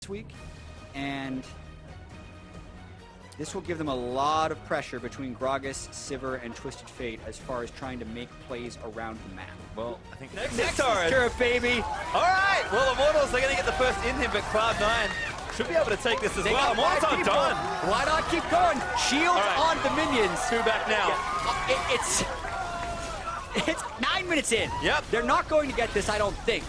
this week, and this will give them a lot of pressure between Gragas, Sivir, and Twisted Fate as far as trying to make plays around the map. Well, I think Next turret, baby! Alright, well, Immortals, they're going to get the first in him, but Cloud9 should be able to take this as well. Immortals aren't done. Why not keep going? Shields on the minions. 2 back now. Yeah. It's 9 minutes in. Yep. They're not going to get this, I don't think.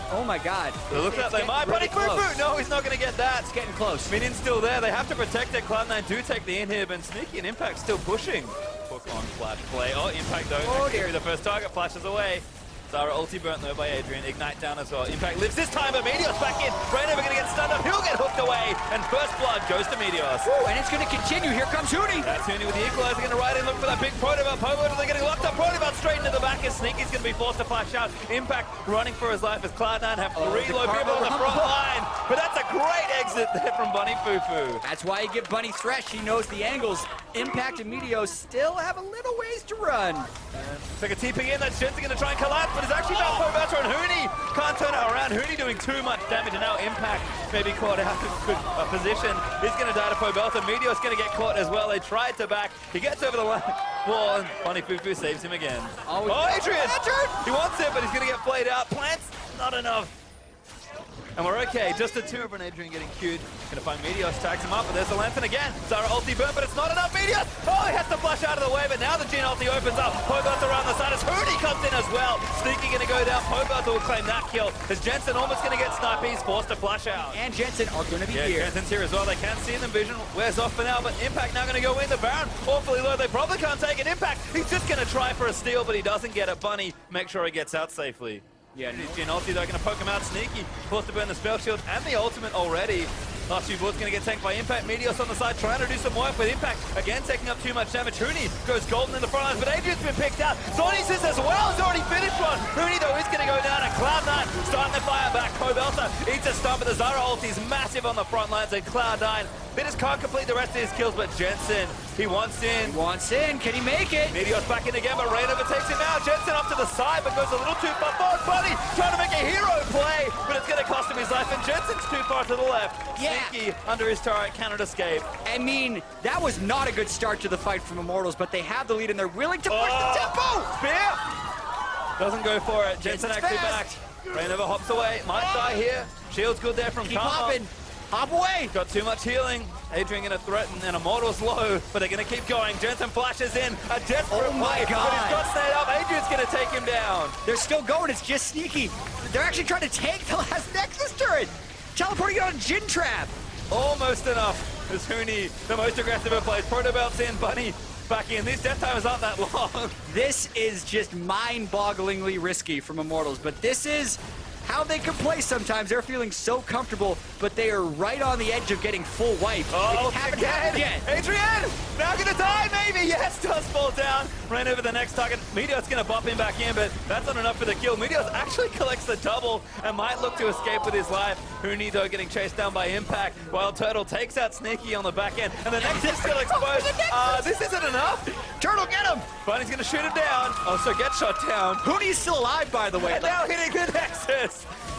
Oh my god. They look like they might. Really Buddy, no, he's not going to get that. It's getting close. Minion's still there. They have to protect it. Cloud9 do take the inhib, and Sneaky and Impact still pushing. Hook on flash play. Oh, Impact though. Oh dear. The first target flashes away. Zara ulti burnt though by Adrian. Ignite down as well. Impact lives this time, but Meteos back in. Rainover going to get stunned up. He'll get hooked away. And first blood goes to Meteos. Ooh, and it's going to continue. Here comes Huni. That's Huni with the equalizer. Going to ride in, look for that big Protobelt. They're getting locked up. Protobelt straight into the back. And Sneaky's going to be forced to flash out. Impact running for his life as Cloud9 have 3 low people on the front line. But that's a great exit there from Bunny Fufu. That's why you give Bunny Thresh. He knows the angles. Impact and Meteos still have a little ways to run. Take a TP in. That's Jensen going to try and collapse, but it's actually about Protobelt and Huni. Can't turn it around. Huni doing too much damage, and now Impact maybe caught out of good position. He's going to die to Protobelt, and Meteos going to get caught as well. They tried to back. He gets over the wall, and Bunny Fufu saves him again. Oh, Adrian! He wants it, but he's going to get played out. Plants, not enough. And we're okay, just a 2 of an Adrian getting queued. Gonna find Meteos, tags him up, but there's a Lantern again. Zara ulti burn, but it's not enough. Meteos! Oh, he has to flash out of the way, but now the Jhin ulti opens up. Protobelt's around the side as Huni comes in as well. Sneaky gonna go down. Protobelt will claim that kill. As Jensen almost gonna get sniped, he's forced to flash out. And Jensen are gonna be here. Jensen's here as well. They can't see in the vision. Wears off for now, but Impact now gonna go in. The Baron awfully low. They probably can't take it. Impact, he's just gonna try for a steal, but he doesn't get it. Bunny, make sure he gets out safely. Yeah, Jhin ulti, they're going to poke him out. Sneaky, forced to burn the spell shield and the ultimate already. Last few bullets going to get tanked by Impact. Meteos on the side trying to do some work with Impact. Again, taking up too much damage. Huni goes golden in the front lines, but Adrian's been picked out. Zoni's as well has already finished one. Huni, though, is going to go down, and Cloud9 starting to fire back. Protobelt eats a stun, but the Zara ulti is massive on the front lines, and Cloud9, they just can't complete the rest of his kills, but Jensen, he wants in. Can he make it? Meteos back in again, but Rainover takes him out. Jensen up to the side, but goes a little too far forward. Bunny trying to make a hero play, but it's going to cost him his life, and Jensen's too far to the left. Yeah. Sneaky under his turret, cannot escape. I mean, that was not a good start to the fight from Immortals, but they have the lead and they're willing to push the tempo! Spear! Doesn't go for it. Jensen actually back. Rainover hops away. Might die here. Shield's good there from Keep Karma. hopping. Hop away! Got too much healing. Adrian going to threaten, and Immortals low, but they're going to keep going. Jensen flashes in. A desperate play, but he's got stayed up. Adrian's going to take him down. They're still going. It's just Sneaky. They're actually trying to take the last Nexus turret. Teleporting on a Jhin trap. Almost enough. As Huni, the most aggressive of plays. Protobelt's in, Bunny back in. These death timers aren't that long. This is just mind-bogglingly risky from Immortals, but this is how they can play sometimes. They're feeling so comfortable, but they are right on the edge of getting full wipe. Oh, again! Adrian! Now gonna die, maybe! Yes, does fall down. Ran over the next target. Meteos gonna bop him back in, but that's not enough for the kill. Meteos actually collects the double and might look to escape with his life. Huni, though, getting chased down by Impact, while Turtle takes out Sneaky on the back end, and the next is still exposed. This isn't enough! Turtle, get him! Bunny's gonna shoot him down. Also get shot down. Huni's still alive, by the way. And now hitting the Nexus.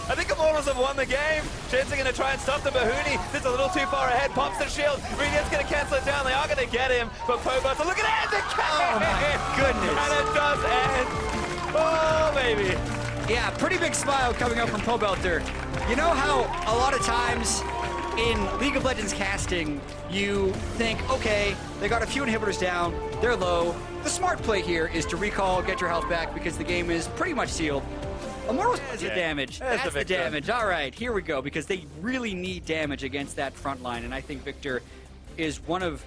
I think Immortals have won the game. Jensen going to try and stop them, but Huni is a little too far ahead. Pops the shield. Radiant's going to cancel it down. They are going to get him, but Protobelt, look at it! Oh my goodness! And it does end. Oh, baby. Yeah, pretty big smile coming up from Protobelter. You know how a lot of times in League of Legends casting, you think, okay, they got a few inhibitors down, they're low. The smart play here is to recall, get your health back, because the game is pretty much sealed. Immortals has the damage. That's the damage. All right, here we go, because they really need damage against that front line, and I think Victor is one of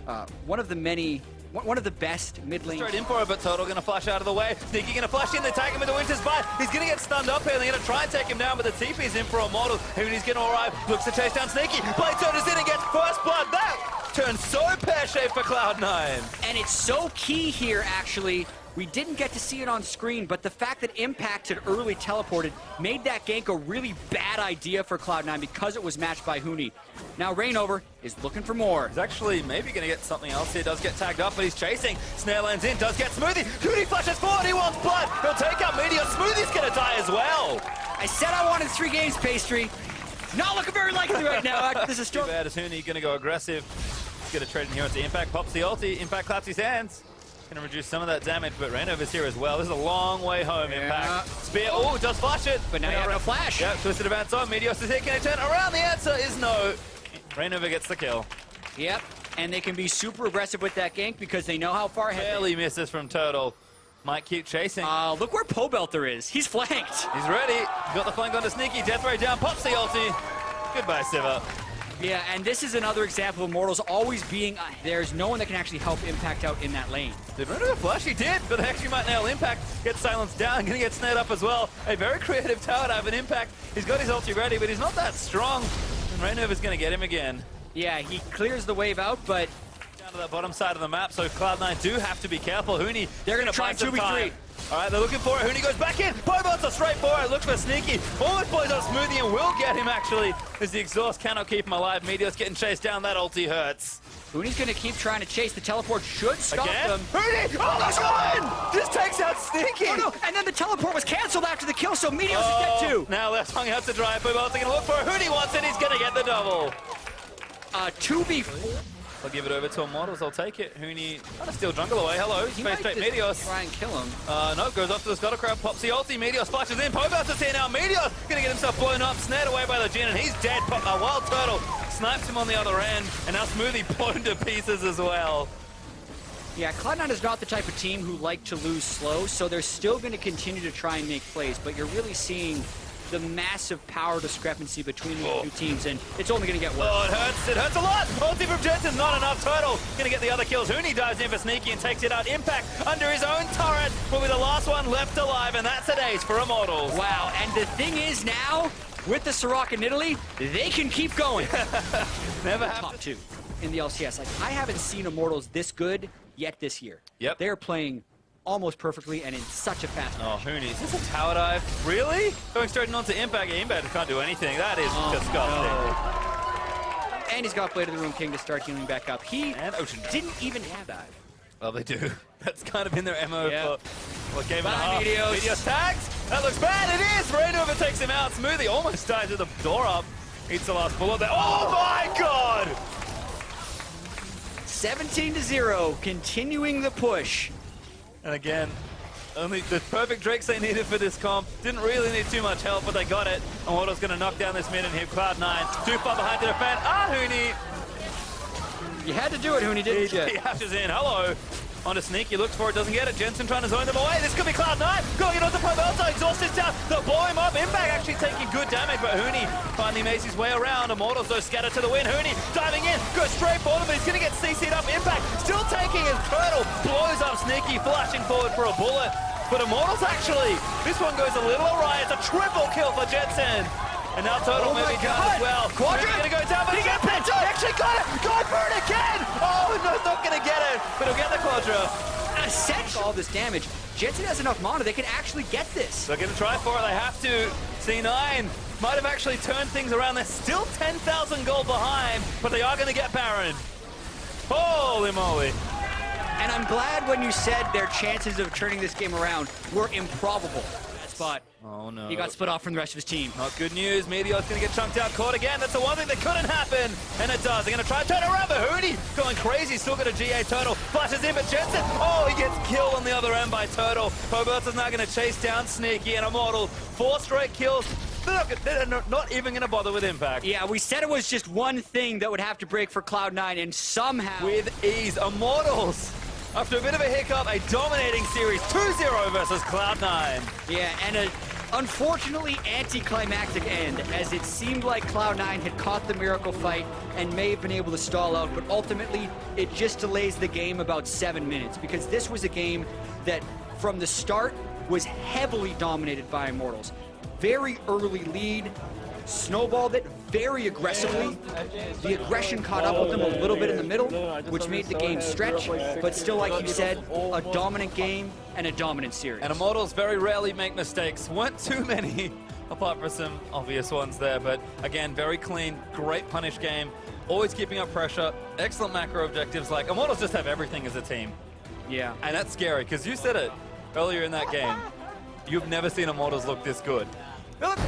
the best mid lane. Straight in for it, but Turtle going to flash out of the way. Sneaky going to flash in. They tag him with the Winter's Bite. He's going to get stunned up here. They're going to try and take him down, but the TP's in for Immortal. Huni's going to arrive. Looks to chase down Sneaky. Blade turns in and gets first blood. That turns so pear-shaped for Cloud9. And it's so key here, actually. We didn't get to see it on screen, but the fact that Impact had early teleported made that gank a really bad idea for Cloud9 because it was matched by Huni. Now Rainover is looking for more. He's actually maybe going to get something else here. Does get tagged up, but he's chasing. Snare lands in, does get Smoothie. Huni flashes forward, he wants blood. He'll take out Meteos. Smoothie's going to die as well. I said I wanted 3 games, Pastry. Not looking very likely right now. This is Too strong. bad as Huni going to go aggressive. He's going to trade in here into Impact. Pops the ulti. Impact claps his hands. Going to reduce some of that damage, but Rainover's here as well. This is a long way home, Impact. Spear, oh, does flash it. But now you have no flash. Yep, Twisted Advance on. Meteos is here. Can it turn around? The answer is no. Rainover gets the kill. Yep, and they can be super aggressive with that gank because they know how far ahead. Barely misses from Turtle. Might keep chasing. Look where Pobelter is. He's flanked. He's ready. Got the flank onto Sneaky. Death Ray down. Pops the ulti. Goodbye, Siva. Yeah, and this is another example of Immortals always being... there's no one that can actually help Impact out in that lane. Did Rainover flash? He did, but they actually might nail Impact. Get silenced down. Gonna get snared up as well. A very creative tower dive in Impact. He's got his ulti ready, but he's not that strong. And Rainover's gonna get him again. Yeah, he clears the wave out, but... down to that bottom side of the map, so Cloud9 do have to be careful. Huni, they're going to try 2v3. All right, they're looking for it. Huni goes back in. Pobelter straight for it. Looks for Sneaky. Almost plays on Smoothie and will get him, actually, as the exhaust cannot keep him alive. Meteos getting chased down. That ulti hurts. Huni's going to keep trying to chase. The teleport should stop Again? them. Huni! Oh, that's going! Just takes out Sneaky. Oh, no. And then the teleport was canceled after the kill, so Meteos is dead too. Now left hung out to dry. Pobelter going to look for it. Huni wants it. He's going to get the double. 2v4. I'll give it over to Immortals. I'll take it. Huni trying to steal jungle away. Hello. Space straight Meteos. Try and kill him. No, goes off to the Scuttle Crab. Pops the ulti. Meteos flashes in. Pobelter's here now. Meteos going to get himself blown up. Snared away by the Jhin, and he's dead. Wild Turtle snipes him on the other end. And now Smoothie blown to pieces as well. Yeah, Cloud9 is not the type of team who like to lose slow, so they're still going to continue to try and make plays, but you're really seeing the massive power discrepancy between these two teams, and it's only going to get worse. Oh, it hurts. It hurts a lot. Ulti from Jensen, not enough. Turtle going to get the other kills. Huni dives in for Sneaky and takes it out. Impact under his own turret will be the last one left alive, and that's an ace for Immortals. Wow, and the thing is now, with the Soraka in Italy, they can keep going. Never Top two in the LCS. Like, I haven't seen Immortals this good yet this year. Yep. They're playing almost perfectly and in such a fast Oh, Huni, is this a tower dive? Really? Going straight onto Impact. Impact can't do anything. That is disgusting. No. And he's got Blade of the Rune King to start healing back up. He And Ocean didn't even have that. Well, they do. That's kind of in their MO Yep. for what, game and a Bye, half. Meteos. Meteos tags. That looks bad. It is. Rainover takes him out. Smoothie almost dies with the door up. Eats the last bullet there. Oh my God! 17-0, continuing the push. And again, only the perfect Drakes they needed for this comp. Didn't really need too much help, but they got it. And Waddle's going to knock down this mid and hit Cloud9. Too far behind to defend. Huni! You had to do it, Huni, didn't you? He hashes in. Hello. On to Sneaky, looks for it, doesn't get it. Jensen trying to zone them away. This could be Cloud9. Going onto Pobelter, exhaust is down. They'll blow him up. Impact actually taking good damage, but Huni finally makes his way around. Immortals, though, scatter to the win. Huni diving in, goes straight for him, but he's going to get CC'd up. Impact still taking his Turtle, blows up Sneaky, flashing forward for a bullet. But Immortals actually, this one goes a little awry. It's a triple kill for Jensen. And now Turtle maybe down as well. Quadra going to go down, but he got picked up. Actually got it. Going for it again. Oh, no, not going to get it, but he'll get the Quadra. Essentially, all this damage. Jensen has enough mana. They can actually get this. They're going to try for it. They have to. C9 might have actually turned things around. They're still 10,000 gold behind, but they are going to get Baron. Holy moly. And I'm glad when you said their chances of turning this game around were improbable. But oh no, he got split off from the rest of his team. Not good news. Meteor's going to get chunked out, caught again. That's the one thing that couldn't happen, and it does. They're going to try to turn around, but Huni going crazy. Still got a GA Turtle. Flashes in, but Jensen, oh, he gets killed on the other end by Turtle. Pobelter's now going to chase down Sneaky and Immortal. 4 straight kills. They're not even going to bother with Impact. Yeah, we said it was just one thing that would have to break for Cloud9, and somehow... with ease, Immortals, after a bit of a hiccup, a dominating series, 2-0 versus Cloud9. Yeah, and an unfortunately anticlimactic end, as it seemed like Cloud9 had caught the miracle fight and may have been able to stall out, but ultimately it just delays the game about 7 minutes, because this was a game that, from the start, was heavily dominated by Immortals. Very early lead, snowballed it very aggressively. The aggression caught up with them a little bit in the middle, which made the game stretch, but still, like you said, a dominant game and a dominant series. And Immortals very rarely make mistakes. Weren't too many, apart from some obvious ones there, but again, very clean, great punish game, always keeping up pressure, excellent macro objectives. Like, Immortals just have everything as a team. Yeah. And that's scary, because you said it earlier in that game. You've never seen Immortals look this good. Look,